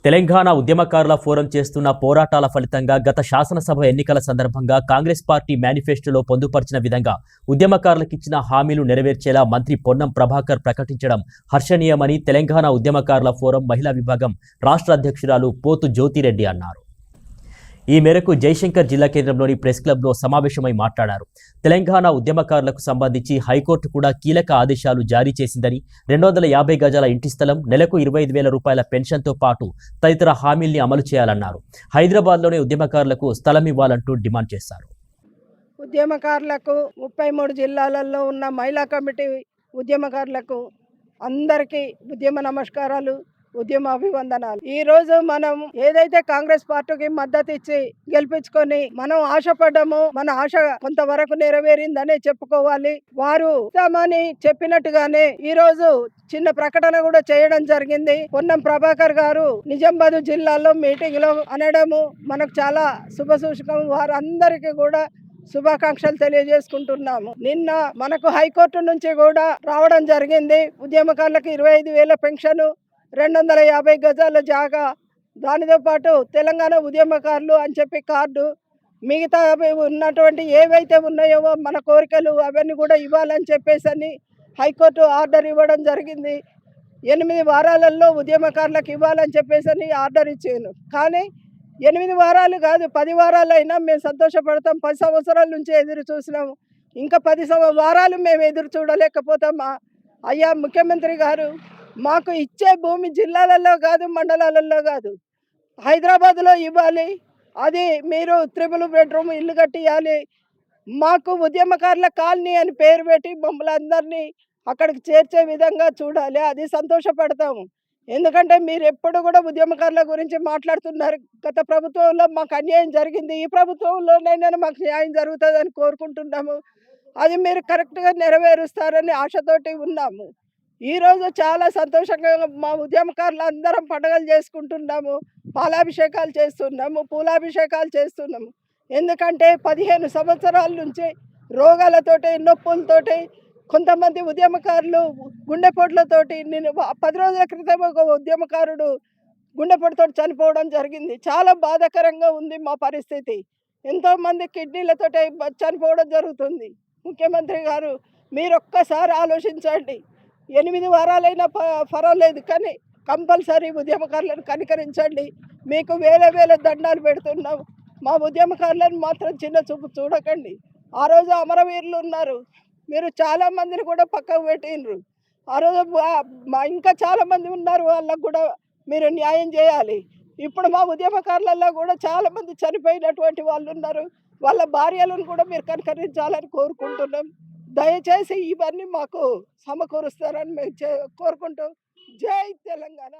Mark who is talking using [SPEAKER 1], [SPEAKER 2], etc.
[SPEAKER 1] తెలంగాణ ఉద్యమకారుల ఫోరం చేస్తున్న పోరాటాల ఫలితంగా గత శాసనసభ ఎన్నికల సందర్భంగా కాంగ్రెస్ పార్టీ మేనిఫెస్టోలో పొందుపరిచిన విధంగా ఉద్యమకారులకు ఇచ్చిన హామీలు నెరవేర్చేలా మంత్రి పొన్నం ప్రభాకర్ ప్రకటించడం హర్షణీయమని తెలంగాణ ఉద్యమకారుల ఫోరం మహిళా విభాగం రాష్ట్ర అధ్యక్షురాలు పోతు జ్యోతిరెడ్డి అన్నారు. ఈ మేరకు జయశంకర్ జిల్లా కేంద్రంలోని ప్రెస్ క్లబ్లో సమావేశమై మాట్లాడారు. తెలంగాణ ఉద్యమకారులకు సంబంధించి హైకోర్టు కూడా కీలక ఆదేశాలు జారీ చేసిందని, 250 గజాల ఇంటి స్థలం, నెలకు 25,000 రూపాయల పెన్షన్తో పాటు తదితర హామీల్ని అమలు చేయాలన్నారు. హైదరాబాద్లోనే ఉద్యమకారులకు స్థలం ఇవ్వాలంటూ డిమాండ్ చేశారు.
[SPEAKER 2] ఉద్యమకారులకు 33 జిల్లాలలో ఉన్న మహిళా కమిటీ ఉద్యమకారులకు అందరికీ ఉద్యమ నమస్కారాలు, ఉద్యమ అభివందనాలు. ఈ రోజు మనం ఏదైతే కాంగ్రెస్ పార్టీకి మద్దతు ఇచ్చి గెలిపించుకొని మనం ఆశపడ్డామో, మన ఆశ కొంతవరకు నెరవేరిందనే చెప్పుకోవాలి. వారు ఇస్తామని చెప్పినట్టుగానే ఈ రోజు చిన్న ప్రకటన కూడా చేయడం జరిగింది. పొన్నం ప్రభాకర్ గారు నిజామాబాద్ జిల్లాలో మీటింగ్ లో అనడము మనకు చాలా శుభసూచకం. వారందరికీ కూడా శుభాకాంక్షలు తెలియజేసుకుంటున్నాము. నిన్న మనకు హైకోర్టు నుంచి కూడా రావడం జరిగింది. ఉద్యమకారులకు 25,000 పెన్షన్, 250 గజాల జాగా, దానితో పాటు తెలంగాణ ఉద్యమకారులు అని చెప్పి కార్డు, మిగతా ఉన్నటువంటి ఏవైతే ఉన్నాయో మన కోరికలు అవన్నీ కూడా ఇవ్వాలని చెప్పేసి హైకోర్టు ఆర్డర్ ఇవ్వడం జరిగింది. 8 వారాలలో ఉద్యమకారులకు ఇవ్వాలని చెప్పేసి ఆర్డర్ ఇచ్చాను. కానీ 8 వారాలు కాదు, 10 వారాలైనా మేము సంతోషపడతాం. 10 సంవత్సరాల నుంచి ఎదురు చూసినాము. ఇంకా 10 వారాలు మేము ఎదురు చూడలేకపోతామా? అయ్యా ముఖ్యమంత్రి గారు, మాకు ఇచ్చే భూమి జిల్లాలలో కాదు, మండలాలలో కాదు, హైదరాబాద్లో ఇవ్వాలి. అది మీరు 3 బెడ్రూమ్ ఇల్లు కట్టియాలి. మాకు ఉద్యమకారుల కాలనీ అని పేరు పెట్టి మమ్మల్ని అందరినీ అక్కడికి చేర్చే విధంగా చూడాలి. అది సంతోషపడతాము. ఎందుకంటే మీరు ఎప్పుడు కూడా ఉద్యమకారుల గురించి మాట్లాడుతున్నారు. గత ప్రభుత్వంలో మాకు అన్యాయం జరిగింది, ఈ ప్రభుత్వంలోనైనా మాకు న్యాయం జరుగుతుందని కోరుకుంటున్నాము. అది మీరు కరెక్ట్గా నెరవేరుస్తారని ఆశతోటి ఉన్నాము. ఈరోజు చాలా సంతోషంగా మా ఉద్యమకారులు అందరం పండుగలు చేసుకుంటున్నాము, పాలాభిషేకాలు చేస్తున్నాము, పూలాభిషేకాలు చేస్తున్నాము. ఎందుకంటే 15 సంవత్సరాల నుంచి రోగాలతోటి, నొప్పులతోటి కొంతమంది ఉద్యమకారులు గుండెపోట్లతోటి, నేను 10 రోజుల క్రితం ఒక ఉద్యమకారుడు గుండెపోటుతో చనిపోవడం జరిగింది. చాలా బాధాకరంగా ఉంది మా పరిస్థితి. ఎంతోమంది కిడ్నీలతోటి చనిపోవడం జరుగుతుంది. ముఖ్యమంత్రి గారు, మీరు ఒక్కసారి ఆలోచించండి. 8 వారాలైనా పర్వాలేదు, కానీ కంపల్సరీ ఉద్యమకారులను కనికరించండి. మీకు వేల దండాలు పెడుతున్నాం. మా ఉద్యమకారులను మాత్రం చిన్న చూపు చూడకండి. ఆ రోజు అమరవీరులు ఉన్నారు, మీరు చాలామందిని కూడా పక్కకు పెట్టిండ్రు. ఆ రోజు ఇంకా చాలామంది ఉన్నారు, వాళ్ళకు కూడా మీరు న్యాయం చేయాలి. ఇప్పుడు మా ఉద్యమకారులలో కూడా చాలామంది చనిపోయినటువంటి వాళ్ళు ఉన్నారు. వాళ్ళ భార్యలను కూడా మీరు కనికరించాలని కోరుకుంటున్నాం. దయచేసి ఇవన్నీ మాకు సమకూరుస్తారని మేము కోరుకుంటూ, జై తెలంగాణ.